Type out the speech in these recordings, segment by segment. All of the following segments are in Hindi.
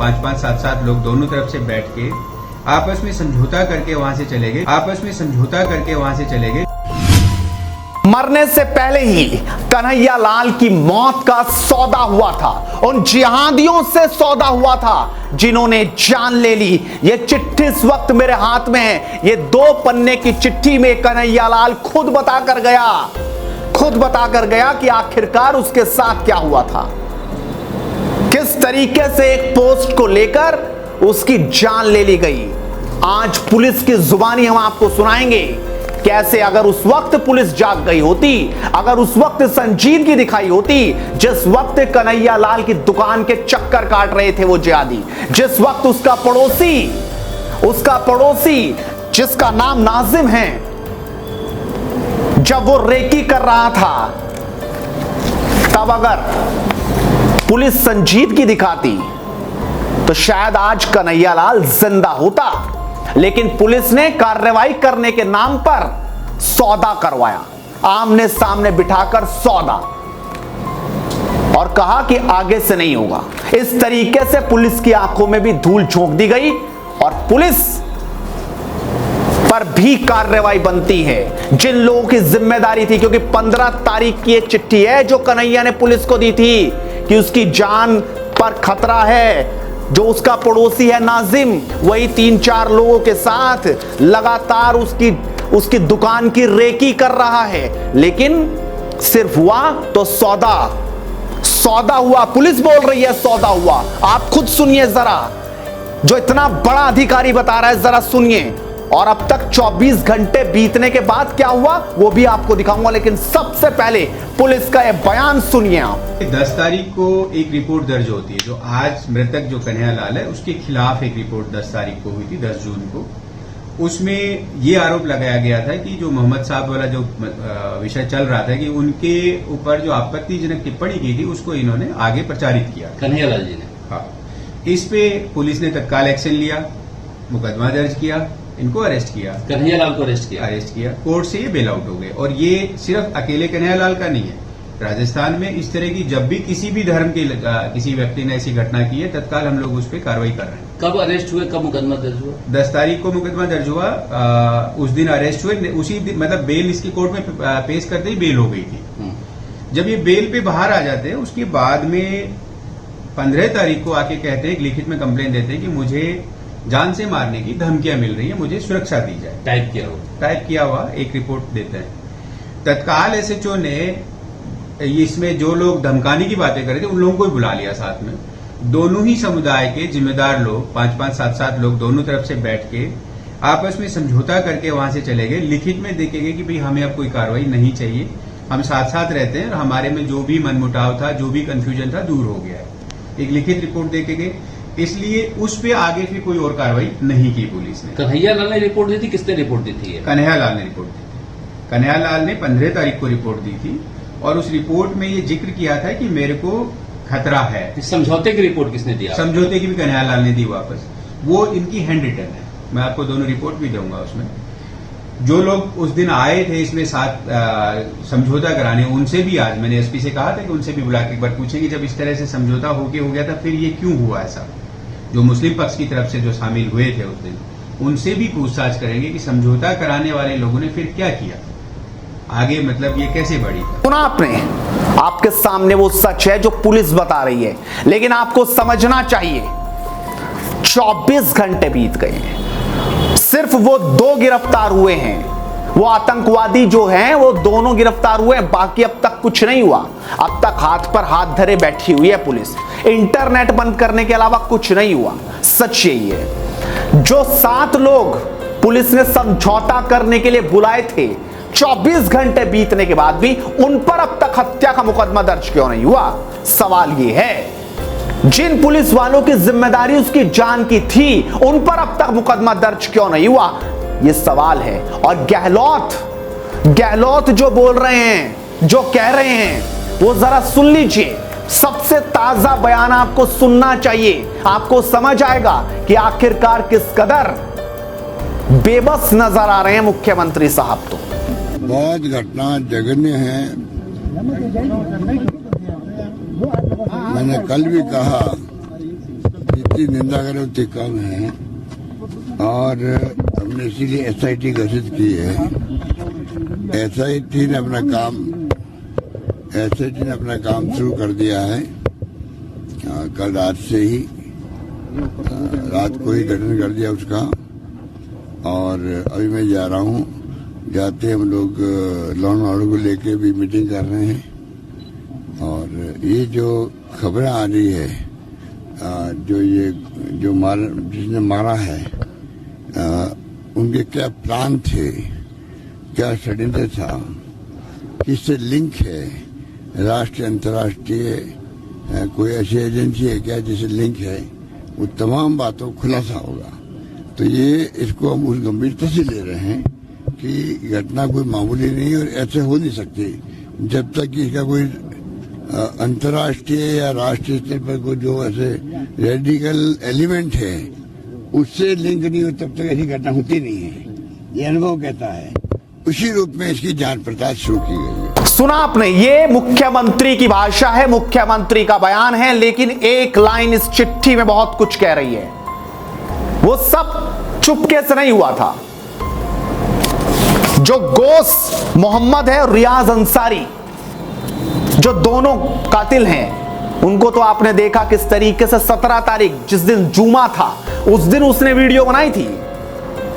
5-5, 7-7 लोग दोनों तरफ से बैठ के आपस में समझौता करके वहां से चले गए। मरने से पहले ही कन्हैया लाल की मौत का सौदा हुआ था, उन जिहादियों से सौदा हुआ था जिन्होंने जान ले ली। ये चिट्ठी इस वक्त मेरे हाथ में है। ये 2 पन्ने की चिट्ठी में कन्हैया लाल खुद बता कर गया कि आखिरकार उसके साथ क्या हुआ था, किस तरीके से एक पोस्ट को लेकर उसकी जान ले ली गई। आज पुलिस की जुबानी हम आपको सुनाएंगे कैसे अगर उस वक्त पुलिस जाग गई होती, अगर उस वक्त संजीदगी दिखाई होती, जिस वक्त कन्हैया लाल की दुकान के चक्कर काट रहे थे वो जिहादी, जिस वक्त उसका पड़ोसी जिसका नाम नाजिम है, जब वो रेकी कर रहा था, तब अगर पुलिस संजीदगी दिखाती तो शायद आज कन्हैया लाल जिंदा होता। लेकिन पुलिस ने कार्रवाई करने के नाम पर सौदा करवाया, आमने सामने बिठाकर सौदा, और कहा कि आगे से नहीं होगा। इस तरीके से पुलिस की आंखों में भी धूल झोंक दी गई और पुलिस पर भी कार्रवाई बनती है जिन लोगों की जिम्मेदारी थी। क्योंकि 15 तारीख की एक चिट्ठी है जो कन्हैया ने पुलिस को दी थी कि उसकी जान पर खतरा है। जो उसका पड़ोसी है नाजिम, वही 3-4 लोगों के साथ लगातार उसकी दुकान की रेकी कर रहा है। लेकिन सिर्फ हुआ तो सौदा हुआ। पुलिस बोल रही है सौदा हुआ। आप खुद सुनिए जरा, जो इतना बड़ा अधिकारी बता रहा है, जरा सुनिए। और अब तक 24 घंटे बीतने के बाद क्या हुआ वो भी आपको दिखाऊंगा, लेकिन सबसे पहले पुलिस का यह बयान सुनिए आप। 10 तारीख को एक रिपोर्ट दर्ज होती है, जो आज मृतक जो कन्हैया लाल है उसके खिलाफ एक रिपोर्ट 10 तारीख को हुई थी, 10 जून को। उसमें ये आरोप लगाया गया था कि जो मोहम्मद साहब वाला जो विषय चल रहा था कि उनके ऊपर जो आपत्तिजनक टिप्पणी की थी उसको इन्होंने आगे प्रचारित किया, कन्हैया लाल जी ने। हाँ, इस पे पुलिस ने तत्काल एक्शन लिया, मुकदमा दर्ज किया, इनको अरेस्ट किया, कन्हैया लाल को अरेस्ट किया। कोर्ट से ये बेल आउट हो गए। और ये सिर्फ अकेले कन्हैया लाल का नहीं है, राजस्थान में इस तरह की जब भी किसी भी धर्म के किसी व्यक्ति ने ऐसी घटना की है, तत्काल हम लोग उस पर कार्रवाई कर रहे हैं। कब अरेस्ट हुए, कब मुकदमा दर्ज हुआ? 10 तारीख को मुकदमा दर्ज हुआ, उस दिन अरेस्ट हुए, उसी दिन मतलब बेल इसकी कोर्ट में पेश करते ही बेल हो गई थी। जब ये बेल पे बाहर आ जाते हैं उसके बाद में 15 तारीख को आके कहते हैं, लिखित में कंप्लेन देते हैं कि मुझे जान से मारने की धमकियां मिल रही है, मुझे सुरक्षा दी जाए। टाइप किया हुआ एक रिपोर्ट देते हैं। तत्काल एसएचओ ने इसमें जो लोग धमकाने की बातें कर रहे थे उन लोगों को भी बुला लिया साथ में। दोनों ही समुदाय के जिम्मेदार लोग 5-5, 7-7 लोग दोनों तरफ से बैठ के आपस में समझौता करके वहां से चले गए। लिखित में देखे गए कि भाई हमें अब कोई कार्रवाई नहीं चाहिए, हम साथ साथ रहते हैं और हमारे में जो भी मनमुटाव था, जो भी कंफ्यूजन था, दूर हो गया है। एक लिखित रिपोर्ट देके गए, इसलिए उस पे आगे फिर कोई और कार्रवाई नहीं की पुलिस ने। कन्हैया लाल ने रिपोर्ट दी थी, किसने रिपोर्ट दी थी? कन्हैया लाल ने रिपोर्ट दी थी। कन्हैया लाल ने 15 तारीख को रिपोर्ट दी थी और उस रिपोर्ट में ये जिक्र किया था कि मेरे को खतरा है। समझौते की रिपोर्ट किसने दिया? समझौते की भी कन्हैया लाल ने दी वापस। वो इनकी हैंड रिटन है, मैं आपको दोनों रिपोर्ट भी दूंगा। उसमें जो लोग उस दिन आए थे इसमें साथ समझौता कराने, उनसे भी आज मैंने एसपी से कहा था कि उनसे भी बुला के एक बार पूछेंगे जब इस तरह से समझौता हो गया था फिर ये क्यों हुआ ऐसा। जो मुस्लिम पक्ष की तरफ से जो शामिल हुए थे उस दिन, उनसे भी पूछताछ करेंगे कि समझौता कराने वाले लोगों ने फिर क्या किया आगे, मतलब ये कैसे बढ़ी। सुना आपने, आपके सामने वो सच है जो पुलिस बता रही है, लेकिन आपको समझना चाहिए 24 घंटे बीत गए हैं, सिर्फ वो 2 गिरफ्तार हुए हैं। वो आतंकवादी जो हैं वो दोनों गिरफ्तार हुए हैं, बाकी अब तक कुछ नहीं हुआ। अब तक हाथ पर हाथ धरे बैठी हुई है पुलिस, इंटरनेट बंद करने के अलावा कुछ नहीं हुआ। सच यही है। जो 7 लोग पुलिस ने समझौता करने के लिए बुलाए थे, 24 घंटे बीतने के बाद भी उन पर अब तक हत्या का मुकदमा दर्ज क्यों नहीं हुआ? सवाल ये है। जिन पुलिस वालों की जिम्मेदारी उसकी जान की थी, उन पर अब तक मुकदमा दर्ज क्यों नहीं हुआ? ये सवाल है। और गहलोत जो बोल रहे हैं, जो कह रहे हैं, वो जरा सुन लीजिए। सबसे ताजा बयान आपको सुनना चाहिए, आपको समझ आएगा कि आखिरकार किस कदर बेबस नजर आ रहे हैं मुख्यमंत्री साहब। तो बहुत घटना जघन्य है। मैंने कल भी कहा कि जितनी निंदा करे उतनी कम है। और हमने इसीलिए एसआईटी घोषित की है। एसआईटी ने अपना काम शुरू कर दिया है। कल रात से ही रात को ही गठन कर दिया उसका। और अभी मैं जा रहा हूँ, जाते हम लोग लॉ एंड ऑर्डर को लेके भी मीटिंग कर रहे हैं। और ये जो खबरें आ रही है, जिसने मारा है, उनके क्या प्लान थे, क्या षड्यंत्र था, किससे लिंक है, राष्ट्रीय अंतर्राष्ट्रीय कोई ऐसी एजेंसी है क्या जिससे लिंक है, वो तमाम बातों खुलासा होगा। तो इसको हम उस गंभीरता से ले रहे हैं कि घटना कोई मामूली नहीं और ऐसे हो नहीं सकती जब तक कि इसका कोई अंतर्राष्ट्रीय या राष्ट्रीय स्तर पर कोई जो ऐसे रेडिकल एलिमेंट है उससे लिंक नहीं हो, तब तक ऐसी घटना होती नहीं है। ये अनुभव कहता है। उसी रूप में इसकी जांच पड़ताल शुरू की गई है। सुना आपने, ये मुख्यमंत्री की भाषा है, मुख्यमंत्री का बयान है, लेकिन एक लाइन इस चिट्ठी में बहुत कुछ कह रही है। वो सब चुपके से नहीं हुआ था। जो गोस मोहम्मद है और रियाज अंसारी, जो दोनों कातिल हैं, उनको तो आपने देखा किस तरीके से 17 तारीख जिस दिन जुमा था उस दिन उसने वीडियो बनाई थी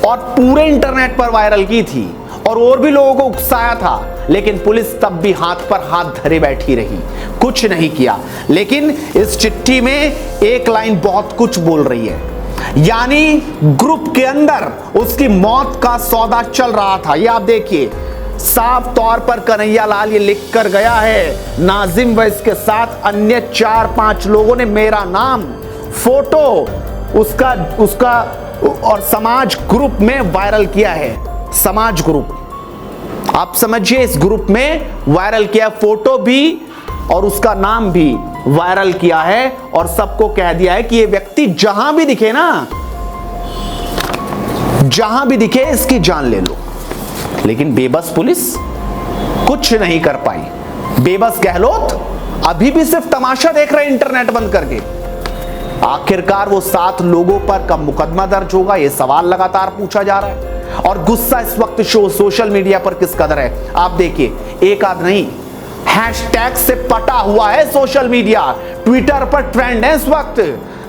और पूरे इंटरनेट पर वायरल की थी और भी लोगों को उकसाया था। लेकिन पुलिस तब भी हाथ पर हाथ धरे बैठी रही, कुछ नहीं किया। लेकिन इस चिट्ठी में एक लाइन बहुत कुछ बोल रही है, यानी ग्रुप के अंदर उसकी मौत का सौदा चल रहा था। ये आप देखिए, साफ तौर पर कन्हैया लाल ये लिख कर गया है, नाजिम व इसके साथ अन्य 4-5 लोगों ने मेरा नाम, फोटो उसका और समाज ग्रुप में वायरल किया है। समाज ग्रुप, आप समझिए, इस ग्रुप में वायरल किया, फोटो भी और उसका नाम भी वायरल किया है और सबको कह दिया है कि ये व्यक्ति जहां भी दिखे ना, जहां भी दिखे इसकी जान ले लो। लेकिन बेबस पुलिस कुछ नहीं कर पाई। बेबस गहलोत अभी भी सिर्फ तमाशा देख रहे इंटरनेट बंद करके। आखिरकार वो 7 लोगों पर कब मुकदमा दर्ज होगा, ये सवाल लगातार पूछा जा रहा है। और गुस्सा इस वक्त सोशल मीडिया पर किस कदर है आप देखिए, एक आध नहीं, हैशटैग से पटा हुआ है सोशल मीडिया। ट्विटर पर ट्रेंड है इस वक्त।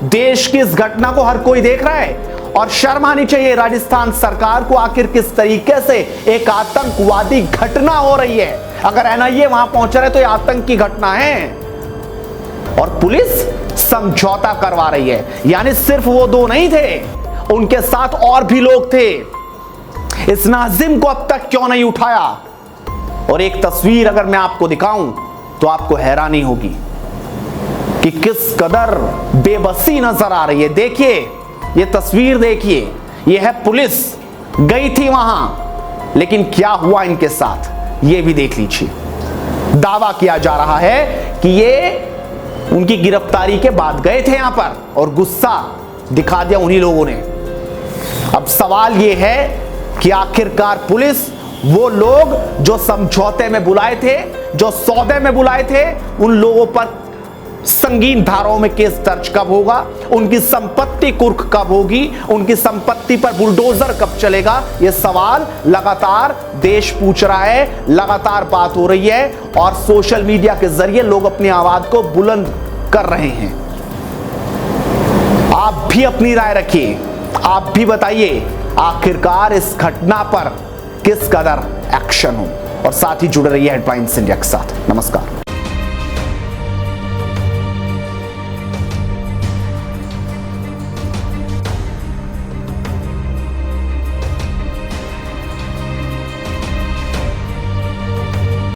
देश की इस घटना को हर कोई देख रहा है और शर्म आनी चाहिए राजस्थान सरकार को। आखिर किस तरीके से एक आतंकवादी घटना हो रही है। अगर एनआईए वहां पहुंच रहे तो ये आतंक की घटना है और पुलिस समझौता करवा रही है। यानी सिर्फ वो 2 नहीं थे, उनके साथ और भी लोग थे। इस नाजिम को अब तक क्यों नहीं उठाया? और एक तस्वीर अगर मैं आपको दिखाऊं तो आपको हैरानी होगी कि किस कदर बेबसी नजर आ रही है। देखिए, ये तस्वीर देखिए, ये है पुलिस गई थी वहां, लेकिन क्या हुआ इनके साथ ये भी देख लीजिए। दावा किया जा रहा है कि ये उनकी गिरफ्तारी के बाद गए थे यहां पर और गुस्सा दिखा दिया उन्हीं लोगों ने। अब सवाल ये है कि आखिरकार पुलिस वो लोग जो समझौते में बुलाए थे, जो सौदे में बुलाए थे, उन लोगों पर संगीन धाराओं में केस दर्ज कब होगा, उनकी संपत्ति कुर्क कब होगी, उनकी संपत्ति पर बुलडोजर कब चलेगा, यह सवाल लगातार देश पूछ रहा है, लगातार बात हो रही है और सोशल मीडिया के जरिए लोग अपनी आवाज को बुलंद कर रहे हैं। आप भी अपनी राय रखिए, आप भी बताइए आखिरकार इस घटना पर किस कदर एक्शन हो और साथ ही जुड़े रहिए हेडलाइंस इंडिया के साथ। नमस्कार।